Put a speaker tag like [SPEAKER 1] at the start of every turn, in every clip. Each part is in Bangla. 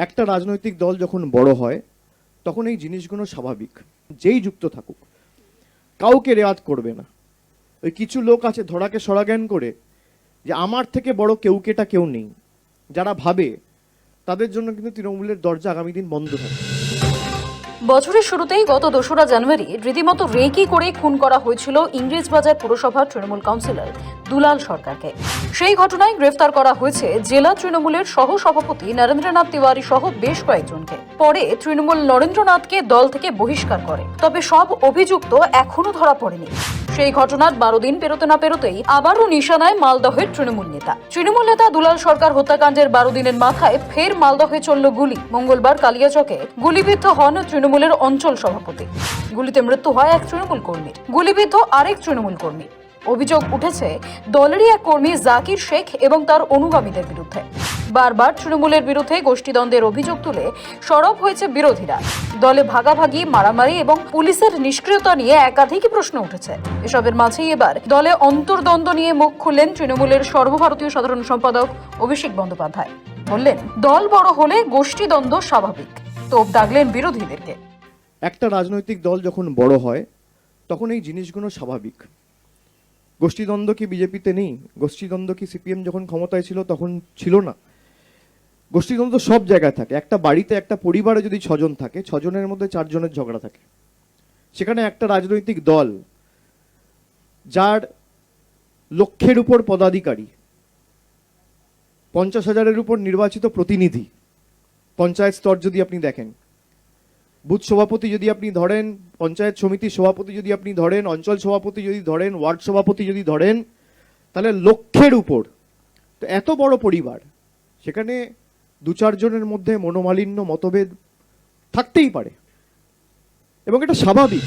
[SPEAKER 1] একটা রাজনৈতিক দল যখন বড় হয় তখন এই জিনিসগুলো স্বাভাবিক। যেই যুক্ত থাকুক কাউকে রেয়াত করবে না। ওই কিছু লোক আছে ধরাকে সরাজ্ঞান করে যে আমার থেকে বড় কেউকেটা কেউ নেই, যারা ভাবে তাদের জন্য কিন্তু তৃণমূলের দরজা আগামী দিন বন্ধ থাকবে।
[SPEAKER 2] বছরের শুরুতেই গত 2রা জানুয়ারি রীতিমতো রেকি করে খুন করা হয়েছিল ইংরেজবাজার পুরসভার তৃণমূল কাউন্সিলর দুলাল সরকারকে। সেই ঘটনায় গ্রেফতার করা হয়েছে জেলা তৃণমূলের সহ সভাপতি নরেন্দ্রনাথ তিওয়ারি সহ বেশ কয়েকজনকে। পরে তৃণমূল নরেন্দ্রনাথকে দল থেকে বহিষ্কার করে, তবে সব অভিযুক্ত এখনো ধরা পড়েনি। সেই ঘটনার 12 দিন পেরোতে না পেরোতেই আবারও নিশানায় মালদহের তৃণমূল নেতা দুলাল সরকার হত্যাকাণ্ডের 12 দিনের মাথায় ফের মালদহে চলল গুলি। মঙ্গলবার কালিয়াচকে গুলিবিদ্ধ হন তৃণমূলের অঞ্চল সভাপতি। গুলিতে মৃত্যু হয় এক তৃণমূল কর্মীর, গুলিবিদ্ধ আরেক তৃণমূল কর্মী। অভিযোগ উঠেছে দলেরই এক কর্মী জাকির শেখ এবং তার অনুগামীদের বিরুদ্ধে। বারবার তৃণমূলের বিরুদ্ধে গোষ্ঠীদ্বন্দ্বের অভিযোগ তুলে সরব হয়েছে বিরোধীরা। দলে ভাগাভাগি, মারামারি এবং পুলিশের নিষ্ক্রিয়তা নিয়ে একাধিক প্রশ্ন উঠেছে। এসবের মাঝেই এবার দলে অন্তর্দ্বন্দ্ব নিয়ে মুখ খুললেন তৃণমূলের সর্বভারতীয় সাধারণ সম্পাদক অভিষেক বন্দ্যোপাধ্যায়। বললেন, দল বড় হলে গোষ্ঠীদ্বন্দ্ব স্বাভাবিক। তোপ দাগলেন বিরোধীদেরকে।
[SPEAKER 1] একটা রাজনৈতিক দল যখন বড় হয় তখন এই জিনিসগুলো স্বাভাবিক। গোষ্ঠীদ্বন্দ্ব কি বিজেপিতে নেই? গোষ্ঠীদ্বন্দ্ব কি সিপিএম যখন ক্ষমতায় ছিল তখন ছিল না? গোষ্ঠীদ্বন্দ্ব সব জায়গায় থাকে। একটা বাড়িতে, একটা পরিবারে যদি 6 জন থাকে, 6 জনের মধ্যে 4 জনের ঝগড়া থাকে। সেখানে একটা রাজনৈতিক দল যার লক্ষের উপর পদাধিকারী, 50,000-এর উপর নির্বাচিত প্রতিনিধি, পঞ্চায়েত স্তর যদি আপনি দেখেন, বুথ সভাপতি যদি আপনি ধরেন, পঞ্চায়েত সমিতির সভাপতি যদি আপনি ধরেন, অঞ্চল সভাপতি যদি ধরেন, ওয়ার্ড সভাপতি যদি ধরেন, তাহলে লক্ষের উপর। তো এত বড় পরিবার, সেখানে 2-4 জনের মধ্যে মনোমালিন্য, মতভেদ থাকতেই পারে এবং এটা স্বাভাবিক।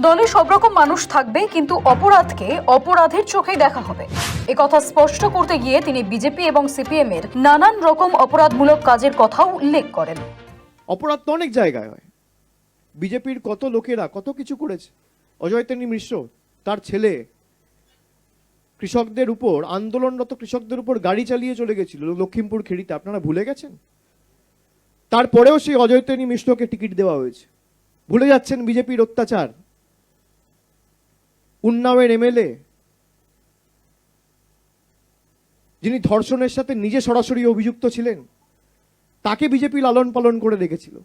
[SPEAKER 2] দলে সব রকম মানুষ থাকবে, কিন্তু অপরাধকে অপরাধের চোখেই দেখা হবে। একথা স্পষ্ট করতে গিয়ে তিনি বিজেপি এবং সিপিএম এর নানান রকম অপরাধমূলক কাজের কথাও উল্লেখ করেন।
[SPEAKER 1] অপরাধ তো অনেক জায়গায় হয়। বিজেপির কত লোকেরা কত কিছু করেছে। অজয় মিশ্র, তার ছেলে কৃষকদের উপর, আন্দোলনরত কৃষকদের উপর গাড়ি চালিয়ে চলে গেছিল লক্ষিমপুর খেড়িতে। আপনারা ভুলে গেছেন? তারপরেও সেই অজয় মিশ্রকে টিকিট দেওয়া হয়েছে। ভুলে যাচ্ছেন বিজেপির অত্যাচার। উন্নাওয়ের এমএলএ, যিনি ধর্ষণের সাথে নিজে সরাসরি অভিযুক্ত ছিলেন, তাকে বিজেপি লালন পালন করে রেখেছিল।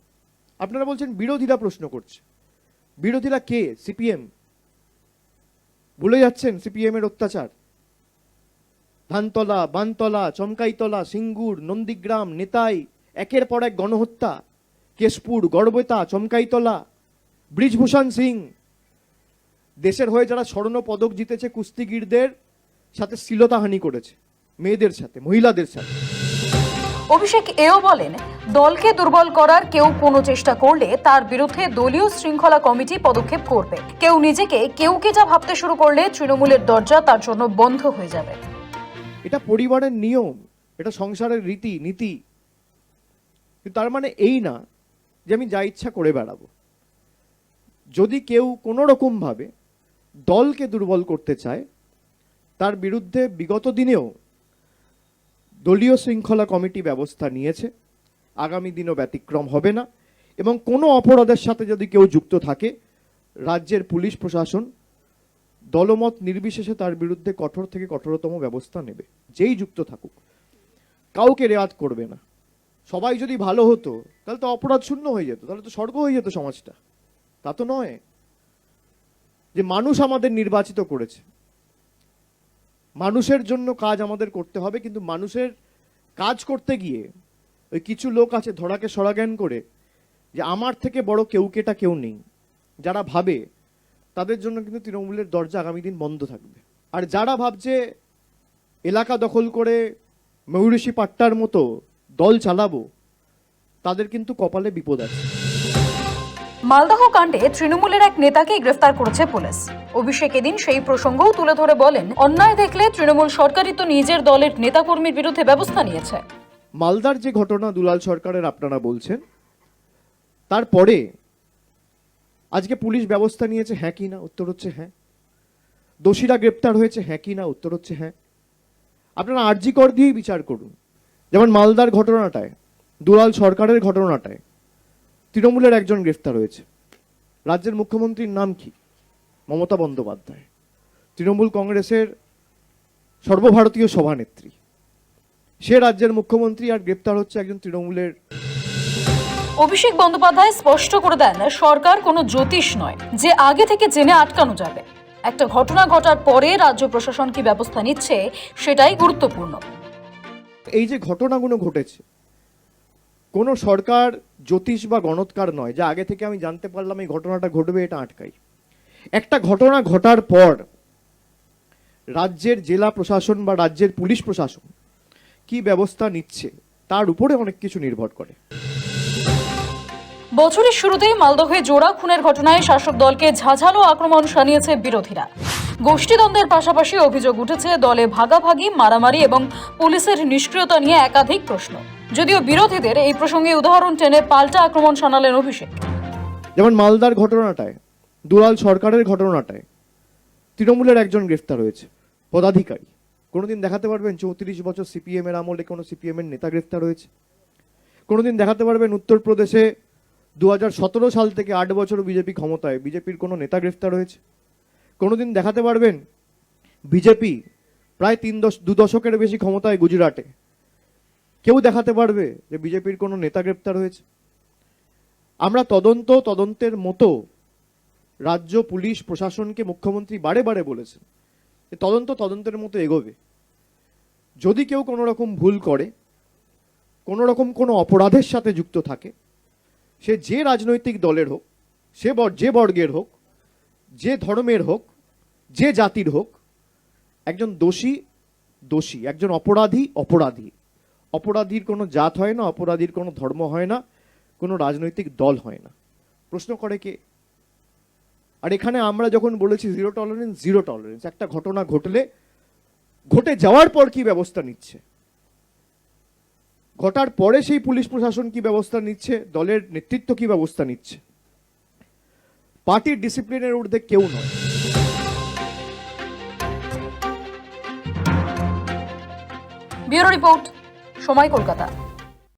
[SPEAKER 1] আপনারা বলছেন বিরোধীরা প্রশ্ন করছে। বিরোধীরা কে? সিপিএম। ভুলে যাচ্ছেন সিপিএম এর অত্যাচার। ধানতলা, বানতলা, চমকাইতলা, সিঙ্গুর, নন্দীগ্রাম, নেতাই, একের পর এক গণহত্যা। কেশপুর, গড়বেতা, চমকাইতলা, ব্রিজভূষণ সিং। দেশের হয়ে যারা স্বর্ণ পদক জিতেছে, কুস্তিগিরদের সাথে শ্লীলতাহানি করেছে, মেয়েদের সাথে, মহিলাদের সাথে।
[SPEAKER 2] অভিষেক এও বলেন, দলকে দুর্বল করার কেউ কোনো চেষ্টা করলে তার বিরুদ্ধে দলীয় শৃঙ্খলা কমিটি পদক্ষেপ করবে। কেউ নিজেকে কেউকেটা ভাবতে শুরু করলে তৃণমূলের দরজা তার জন্য বন্ধ হয়ে যাবে।
[SPEAKER 1] এটা পরিবারের নিয়ম, এটা সংসারের রীতি নীতি। তার মানে এই না যে আমি যা ইচ্ছা করে বেড়াবো। যদি কেউ কোনো রকম ভাবে দলকে দুর্বল করতে চায়, তার বিরুদ্ধে বিগত দিনেও দলীয় শৃঙ্খলা কমিটি ব্যবস্থা নিয়েছে। আগামী দিনও ব্যতিক্রম হবে না। এবং কোনো অপরাধের সাথে যদি কেউ যুক্ত থাকে, রাজ্যের পুলিশ প্রশাসন দলমত নির্বিশেষে তার বিরুদ্ধে কঠোর থেকে কঠোরতম ব্যবস্থা নেবে। যেই যুক্ত থাকুক কাউকে রেয়াত করবে না। সবাই যদি ভালো হতো তাহলে তো অপরাধ শূন্য হয়ে যেত, তাহলে তো স্বর্গ হয়ে যেত সমাজটা। তা তো নয়। যে মানুষ আমাদের নির্বাচিত করেছে, মানুষের জন্য কাজ আমাদের করতে হবে, কিন্তু মানুষের কাজ করতে গিয়ে ওই কিছু লোক আছে ধরাকে সরাজ্ঞান করে যে আমার থেকে বড় কেউকেটা কেউ নেই, যারা ভাবে তাদের জন্য কিন্তু তৃণমূলের দরজা আগামী দিন বন্ধ থাকবে। আর যারা ভাবছে এলাকা দখল করে ময়ূরেশী পাট্টার মতো দল চালাবো, তাদের কিন্তু কপালে বিপদ আছে।
[SPEAKER 2] মালদহ কাণ্ডে তৃণমূলের এক নেতাকে গ্রেফতার করেছে পুলিশ। অভিষেক এদিন সেই প্রসঙ্গও তুলে ধরে বলেন, অন্যায় দেখলে তৃণমূল সরকারই তো নিজের দলের নেতাকর্মীর বিরুদ্ধে ব্যবস্থা নিয়েছে।
[SPEAKER 1] মালদার যে ঘটনা দুলাল সরকারের আপনারা বলছেন, তারপরে আজকে পুলিশ ব্যবস্থা নিয়েছে, হ্যাঁ কি না? উত্তর হচ্ছে হ্যাঁ। দোষীরা গ্রেপ্তার হয়েছে, হ্যাঁ কি না? উত্তর হচ্ছে হ্যাঁ। আপনারা আরজি কর দিয়েই বিচার করুন। যেমন মালদার ঘটনাটায়, দুলাল সরকারের ঘটনাটায় তৃণমূলের একজন গ্রেফতার হয়েছে। রাজ্যের মুখ্যমন্ত্রীর নাম কি? মমতা বন্দ্যোপাধ্যায়, তৃণমূল কংগ্রেসের সর্বভারতীয় সভানেত্রী। সে রাজ্যের মুখ্যমন্ত্রী, আর গ্রেপ্তার হচ্ছে একজন তৃণমূলের।
[SPEAKER 2] অভিষেক বন্দ্যোপাধ্যায় স্পষ্ট করে দেন, সরকার কোনো জ্যোতিষ নয় যে আগে থেকে জেনে আটকানো যাবে। একটা ঘটনা ঘটার পরে রাজ্য প্রশাসন কি ব্যবস্থা নিচ্ছে সেটাই গুরুত্বপূর্ণ।
[SPEAKER 1] এই যে ঘটনাগুলো ঘটেছে, কোনো সরকার জ্যোতিষ বা গণৎকার নয় যে আগে থেকে আমি জানতে পারলাম এই ঘটনাটা ঘটবে, এটা আটকাই। একটা ঘটনা ঘটার পর রাজ্যের জেলা প্রশাসন বা রাজ্যের পুলিশ প্রশাসন কি ব্যবস্থা নিচ্ছে তার উপরে অনেক কিছু নির্ভর করে।
[SPEAKER 2] বছরের শুরুতেই মালদহে জোড়া খুনের ঘটনায় শাসক দলকে ঝাঁঝালো আক্রমণ শানিয়েছে বিরোধীরা। গোষ্ঠীদ্বন্দ্বের পাশাপাশি অভিযোগ উঠেছে দলে ভাগাভাগি, মারামারি এবং পুলিশের নিষ্ক্রিয়তা নিয়ে একাধিক প্রশ্ন। যদিও বিরোধীদের এই প্রসঙ্গে উদাহরণ টেনে পাল্টা আক্রমণ শানালেন অভিষেক।
[SPEAKER 1] যেমন মালদার ঘটনাটায়, দুলাল সরকারের ঘটনাটায় তৃণমূলের একজন গ্রেফতার হয়েছে, পদাধিকারী। কোনোদিন দেখাতে পারবেন 34 বছর সিপিএম এর আমলে কোনো সিপিএম এর নেতা গ্রেফতার হয়েছে? কোনোদিন দেখাতে পারবেন উত্তরপ্রদেশে 2017 সাল থেকে 8 বছর বিজেপি ক্ষমতায়, বিজেপির কোনো নেতা গ্রেফতার হয়েছে? কোনোদিন দেখাতে পারবেন বিজেপি প্রায় 2 দশকের বেশি ক্ষমতায় গুজরাটে, কেউ দেখাতে পারবে যে বিজেপির কোনো নেতা গ্রেফতার হয়েছে? আমরা তদন্তের মতো রাজ্য পুলিশ প্রশাসনকে মুখ্যমন্ত্রী বারে বারে বলেছেন যে তদন্তের মতো এগোবে। যদি কেউ কোনো রকম ভুল করে, কোনো রকম কোনো অপরাধের সাথে যুক্ত থাকে, সে যে রাজনৈতিক দলের হোক, সে যে বর্গের হোক, যে ধর্মের হোক, যে জাতির হোক, একজন দোষী, একজন অপরাধী। অপরাধীর কোনো জাত হয় না, অপরাধীর কোনো ধর্ম হয় না, কোনো রাজনৈতিক দল হয় না। প্রশ্ন করে কে? আর এখানে আমরা যখন বলেছি জিরো টলারেন্স, একটা ঘটনা ঘটে যাওয়ার পর কি ব্যবস্থা নিচ্ছে, ঘটার পরে সেই পুলিশ প্রশাসন কি ব্যবস্থা নিচ্ছে, দলের নেতৃত্ব কি ব্যবস্থা নিচ্ছে, পার্টির ডিসিপ্লিনের ঊর্ধ্বে কেউ নয়।
[SPEAKER 2] ব্যুরো রিপোর্ট, সময়, কলকাতা।